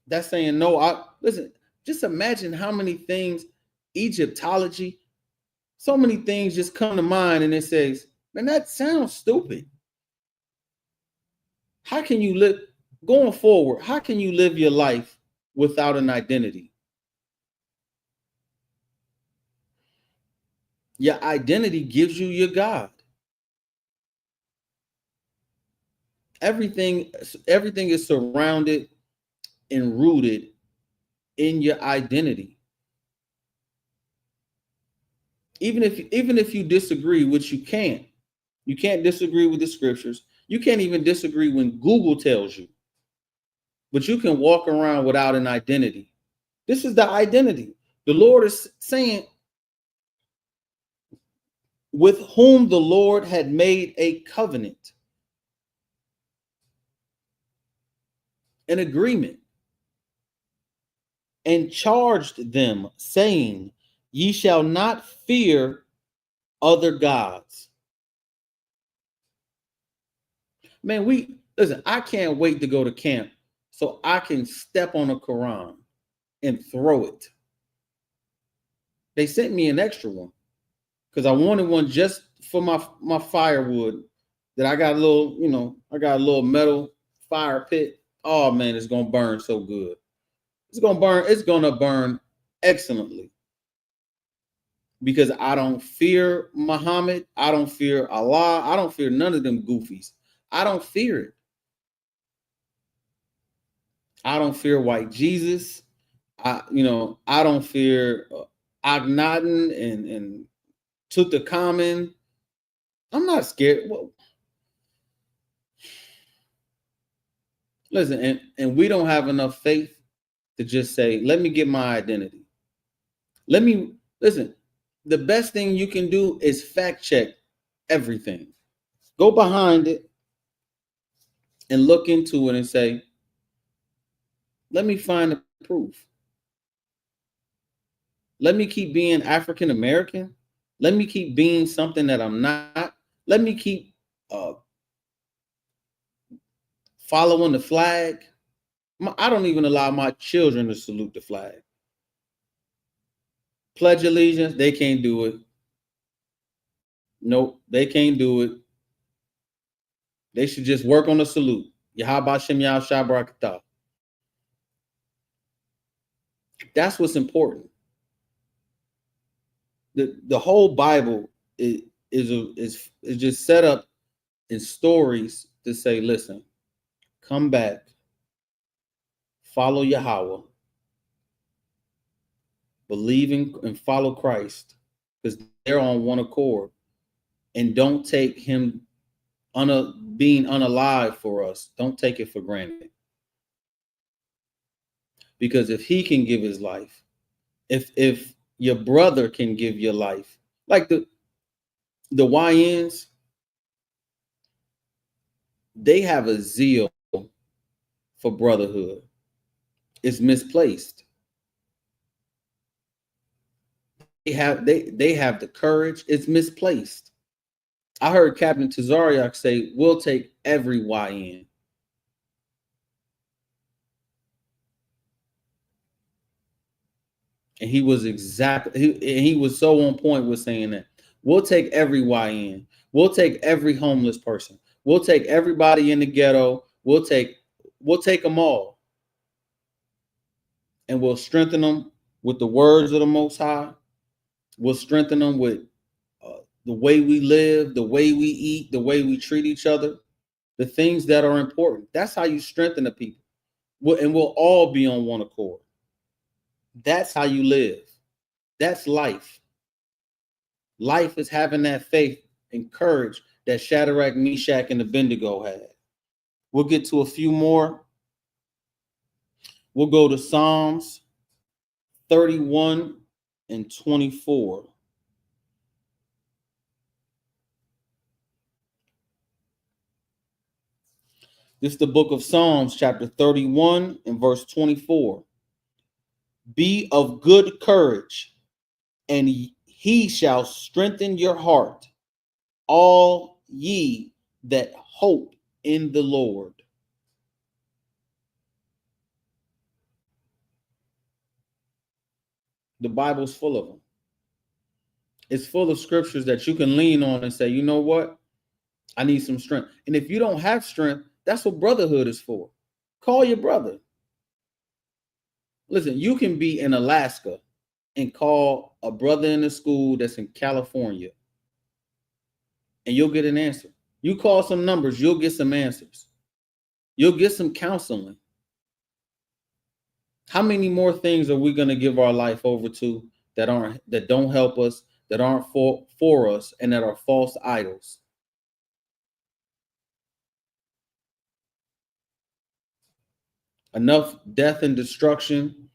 That's saying no. Listen, just imagine how many things, Egyptology, so many things just come to mind, and it says, man, that sounds stupid. How can you live going forward? How can you live your life without an identity? Your identity gives you your God. Everything is surrounded and rooted in your identity. Even if you disagree, which you can't disagree with the scriptures. You can't even disagree when Google tells you. But you can walk around without an identity. This is the identity. The Lord is saying, with whom the Lord had made a covenant, an agreement, and charged them, saying, ye shall not fear other gods. Man, listen, I can't wait to go to camp so I can step on a Quran and throw it. They sent me an extra one because I wanted one just for my firewood. That I got a little metal fire pit. Oh man, it's gonna burn so good. It's gonna burn excellently. Because I don't fear Muhammad, I don't fear Allah, I don't fear none of them goofies. I don't fear it. I don't fear white Jesus. I don't fear Akhenaten and Tutankhamun. I'm not scared. Well, listen, and we don't have enough faith to just say, let me get my identity. Listen, the best thing you can do is fact check everything. Go behind it and look into it and say, let me find the proof. Let me keep being African American. Let me keep being something that I'm not. Let me keep following the flag. I don't even allow my children to salute the flag. Pledge allegiance, they can't do it. Nope, they can't do it. They should just work on the salute. Yahaba Shem Yah Shabrakatah. That's what's important. The whole Bible is just set up in stories to say, listen, come back, follow Yahweh, believe in and follow Christ, because they're on one accord, and don't take him being unalive for us. Don't take it for granted. Because if he can give his life, if your brother can give your life, like the YNs, they have a zeal for brotherhood. It's misplaced. They have the courage. It's misplaced. I heard Captain Tazariak say, we'll take every YN. And he was he was so on point with saying that. We'll take every YN. We'll take every homeless person. We'll take everybody in the ghetto. We'll take them all. And we'll strengthen them with the words of the Most High. We'll strengthen them with the way we live, the way we eat, the way we treat each other, the things that are important. That's how you strengthen the people. And we'll all be on one accord. That's how you live. That's life. Life is having that faith and courage that Shadrach, Meshach, and Abednego had. We'll get to a few more. We'll go to Psalms 31 and 24. This is the book of Psalms, chapter 31 and verse 24. Be of good courage, and he shall strengthen your heart. All ye that hope in the Lord. The Bible's full of them. It's full of scriptures that you can lean on and say, you know what? I need some strength. And if you don't have strength, that's what brotherhood is for. Call your brother. Listen, you can be in Alaska and call a brother in the school that's in California, and you'll get an answer. You call some numbers, you'll get some answers. You'll get some counseling. How many more things are we going to give our life over to that don't help us, that aren't for us, and that are false idols? Enough death and destruction,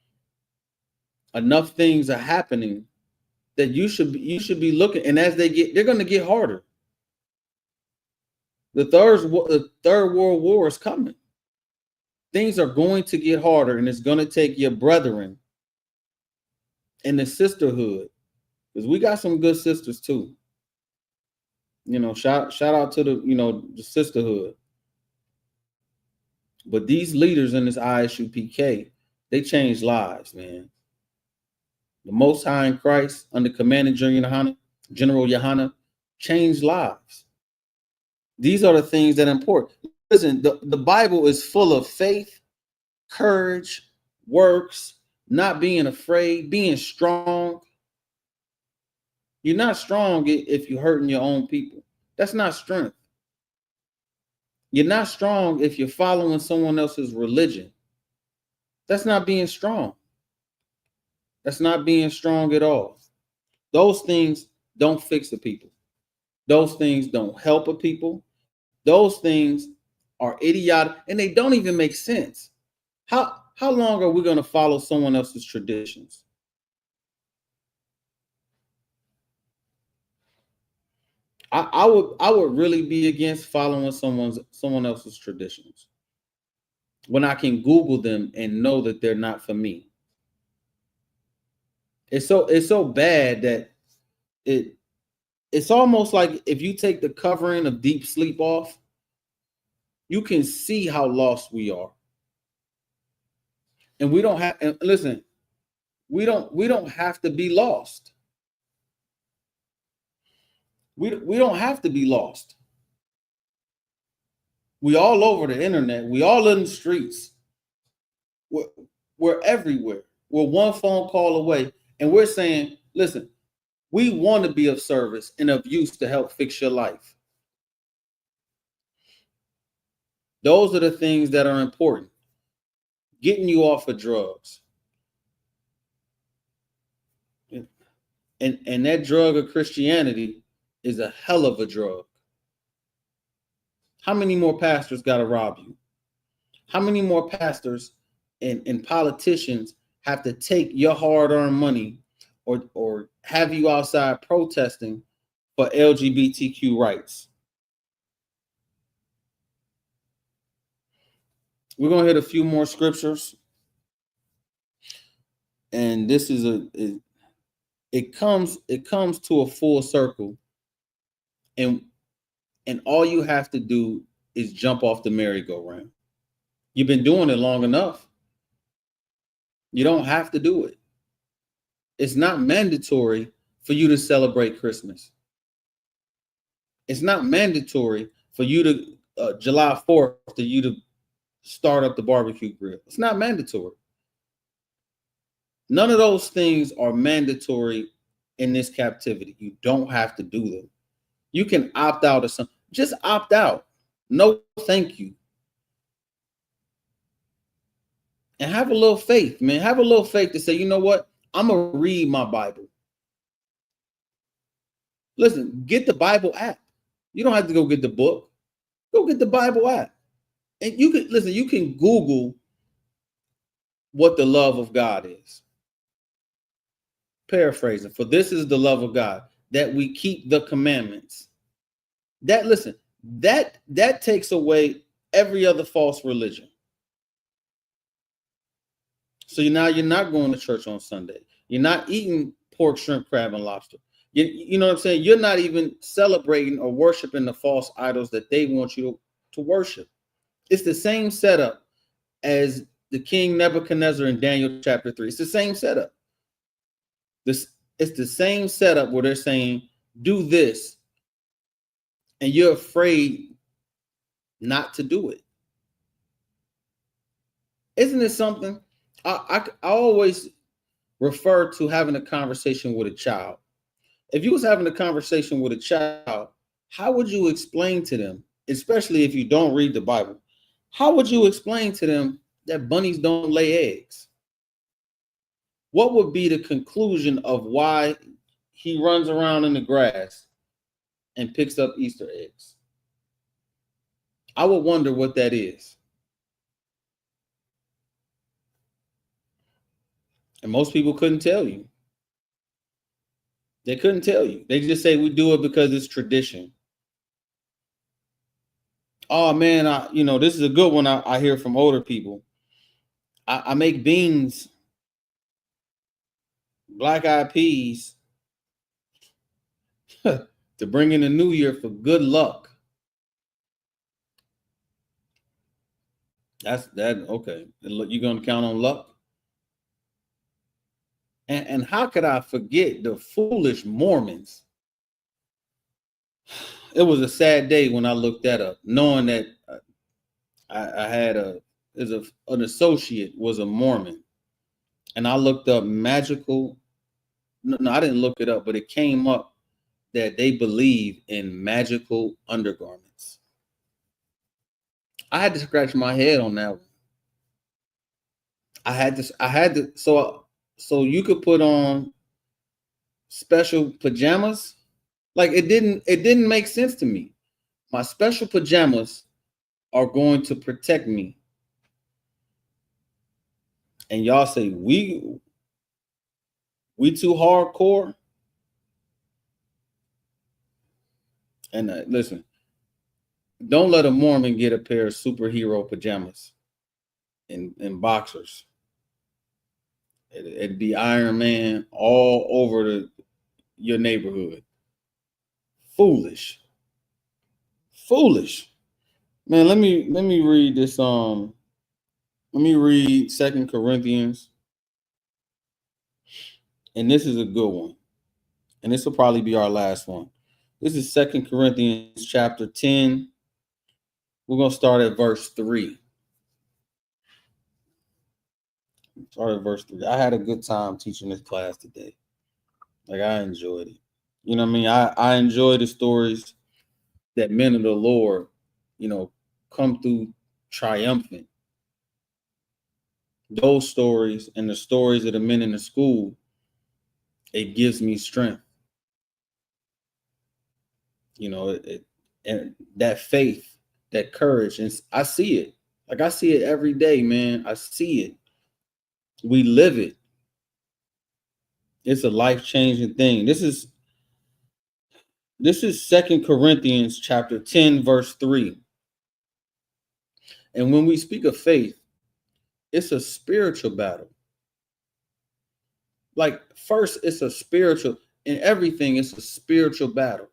enough things are happening that you should be looking, and as they're going to get harder. The third world war is coming. Things are going to get harder, and it's going to take your brethren and the sisterhood, because we got some good sisters too. You know, shout out to the sisterhood. But these leaders in this ISUPK, they change lives, man. The Most High in Christ, under commanding General Yohana, changed lives. These are the things that are important. Listen, the Bible is full of faith, courage, works, not being afraid, being strong. You're not strong if you're hurting your own people. That's not strength. You're not strong if you're following someone else's religion. That's not being strong. That's not being strong at all. Those things don't fix the people. Those things don't help a people. Those things are idiotic, and they don't even make sense. How long are we going to follow someone else's traditions? I would really be against following someone else's traditions when I can Google them and know that they're not for me. It's so bad that it's almost like if you take the covering of deep sleep off, you can see how lost we are. And we don't have, and listen, we don't have to be lost. We don't have to be lost. We all over the internet. We all in the streets. We're everywhere. We're one phone call away. And we're saying, listen, we want to be of service and of use to help fix your life. Those are the things that are important. Getting you off of drugs. And that drug of Christianity is a hell of a drug. How many more pastors got to rob you? How many more pastors and politicians have to take your hard-earned money or have you outside protesting for LGBTQ rights? We're going to hit a few more scriptures. And this is it comes to a full circle. And all you have to do is jump off the merry-go-round. You've been doing it long enough. You don't have to do it. It's not mandatory for you to celebrate Christmas. It's not mandatory for you to July 4th for you to start up the barbecue grill. It's not mandatory. None of those things are mandatory in this captivity. You don't have to do them. You can opt out of some. Just opt out. No, thank you. And have a little faith, man. Have a little faith to say, you know what? I'm going to read my Bible. Listen, get the Bible app. You don't have to go get the book. Go get the Bible app. And you can Google what the love of God is. Paraphrasing, for this is the love of God, that we keep the commandments. That takes away every other false religion. So now you're not going to church on Sunday. You're not eating pork, shrimp, crab, and lobster. You know what I'm saying? You're not even celebrating or worshiping the false idols that they want you to worship. It's the same setup as the King Nebuchadnezzar in Daniel chapter 3. It's the same setup. It's the same setup where they're saying, do this, and you're afraid not to do it. Isn't it something? I always refer to having a conversation with a child. If you was having a conversation with a child, how would you explain to them, especially if you don't read the Bible, how would you explain to them that bunnies don't lay eggs? What would be the conclusion of why he runs around in the grass and picks up Easter eggs? I would wonder what that is. And most people couldn't tell you. They couldn't tell you. They just say we do it because it's tradition. Oh man, this is a good one I hear from older people. I make beans, black-eyed peas to bring in the new year for good luck. That's that. Okay, you're gonna count on luck. And how could I forget the foolish Mormons? It was a sad day when I looked that up, knowing that I had an associate was a Mormon, and I looked up magical. No, I didn't look it up, but it came up that they believe in magical undergarments. I had to scratch my head on that one. I had to. So you could put on special pajamas. Like it didn't make sense to me. My special pajamas are going to protect me. And y'all say we too hardcore. And listen, don't let a Mormon get a pair of superhero pajamas and boxers. It'd be Iron Man all over your neighborhood. Foolish. Man, let me read this. Let me read 2 Corinthians. And this is a good one. And this will probably be our last one. This is 2 Corinthians chapter 10. We're going to start at verse 3. Start at verse 3. I had a good time teaching this class today. Like, I enjoyed it. You know what I mean? I enjoy the stories that men of the Lord, come through triumphant. Those stories and the stories of the men in the school, it gives me strength. And that faith, that courage, and I see it. Like I see it every day, man. I see it. We live it. It's a life-changing thing. This is 2 Corinthians chapter 10, verse 3. And when we speak of faith, it's a spiritual battle. Like, first, it's a spiritual, in everything, it's a spiritual battle.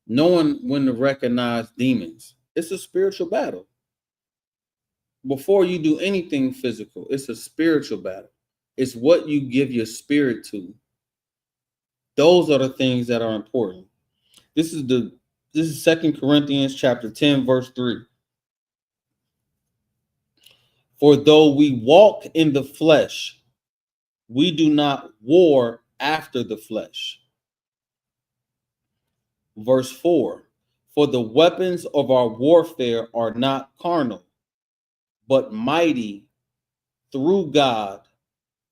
Knowing when to recognize demons. It's a spiritual battle. Before you do anything physical, it's a spiritual battle. It's what you give your spirit to. Those are the things that are important. This is 2 Corinthians chapter 10, verse 3. For though we walk in the flesh, we do not war after the flesh. Verse 4. For the weapons of our warfare are not carnal, but mighty through God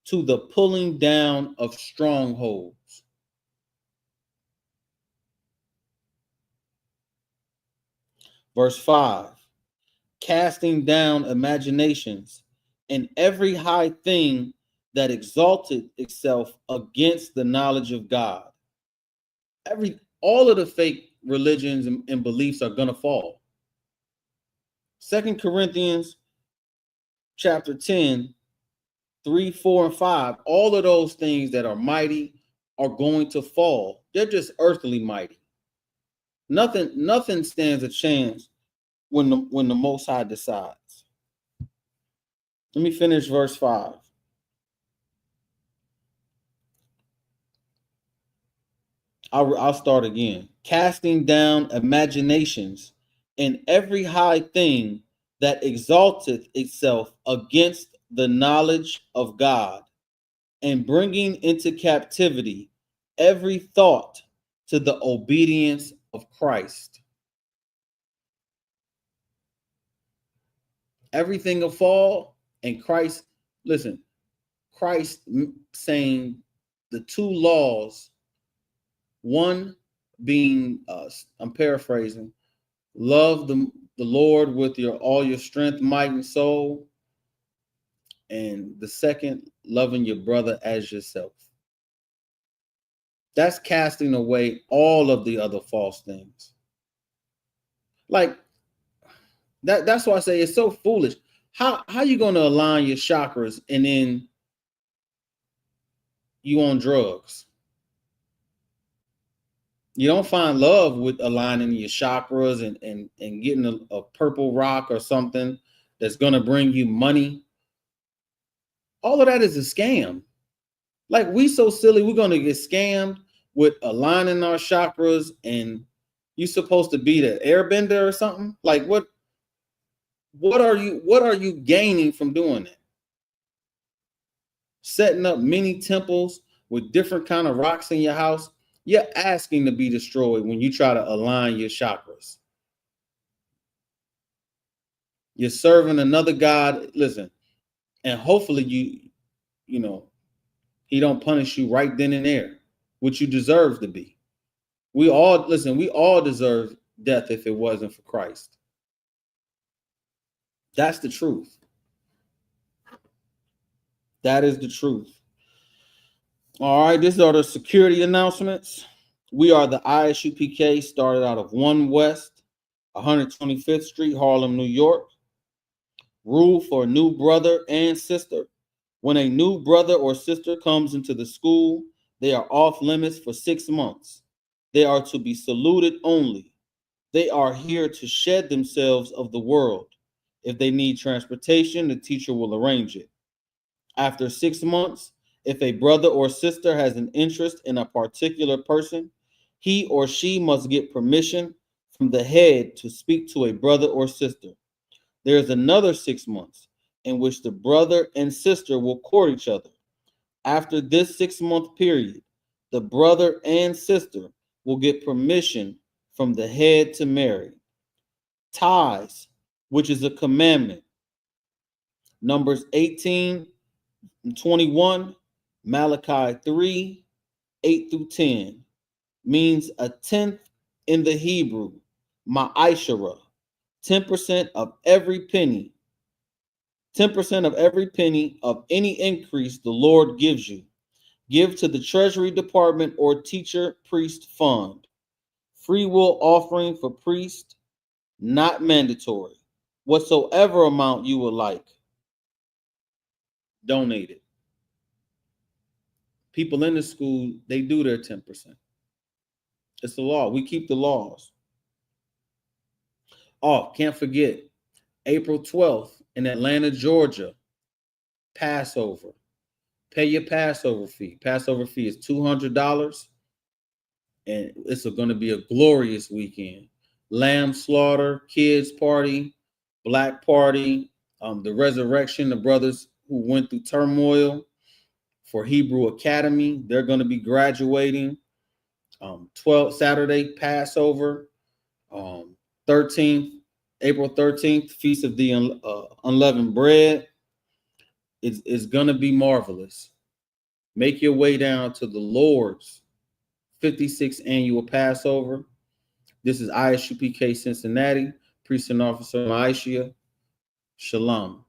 to the pulling down of strongholds. Verse 5. Casting down imaginations and every high thing that exalted itself against the knowledge of God. All of the fake religions and beliefs are going to fall. 2 Corinthians chapter 10, 3, 4, and 5, all of those things that are mighty, are going to fall. They're just earthly mighty. Nothing stands a chance when the Most High decides. Let me finish verse 5. I'll start again. Casting down imaginations and every high thing that exalteth itself against the knowledge of God, and bringing into captivity every thought to the obedience of Christ. Everything will fall, and Christ, listen, Christ saying the two laws, one being, I'm paraphrasing, love the Lord with all your strength, might, and soul. And the second, loving your brother as yourself. That's casting away all of the other false things. Like that's why I say it's so foolish. How you going to align your chakras and then you on drugs? You don't find love with aligning your chakras and getting a purple rock or something that's going to bring you money. All of that is a scam. Like, we so silly, we're going to get scammed with aligning our chakras, and you're supposed to be the airbender or something. Like, what are you gaining from doing that? Setting up mini temples with different kind of rocks in your house, you're asking to be destroyed when you try to align your chakras. You're serving another God. Listen, and hopefully you know, he don't punish you right then and there, which you deserve to be. We all deserve death if it wasn't for Christ. That's the truth. That is the truth. All right, these are the security announcements. We are the ISUPK, started out of 1 West, 125th Street, Harlem, New York. Rule for new brother and sister. When a new brother or sister comes into the school, they are off limits for 6 months. They are to be saluted only. They are here to shed themselves of the world. If they need transportation, the teacher will arrange it. After 6 months, if a brother or sister has an interest in a particular person, he or she must get permission from the head to speak to a brother or sister. There is another 6 months in which the brother and sister will court each other. After this 6-month period, the brother and sister will get permission from the head to marry. Ties, which is a commandment. Numbers 18 and 21, Malachi 3, 8 through 10, means a tenth in the Hebrew, ma'ashara, 10% of every penny. 10% of every penny of any increase the Lord gives you. Give to the Treasury Department or Teacher Priest Fund. Free will offering for priest, not mandatory. Whatsoever amount you would like, donate it. People in the school, they do their 10%. It's the law. We keep the laws. Oh, can't forget, April 12th in Atlanta, Georgia, Passover. Pay your Passover fee. Passover fee is $200, and it's going to be a glorious weekend. Lamb slaughter, kids party, black party, the resurrection, the brothers who went through turmoil for Hebrew Academy, they're going to be graduating. 12th Saturday, Passover. 13th, April 13th, Feast of the Unleavened Bread. It's going to be marvelous. Make your way down to the Lord's 56th annual Passover. This is ISUPK Cincinnati, Priest and Officer Maishia. Shalom.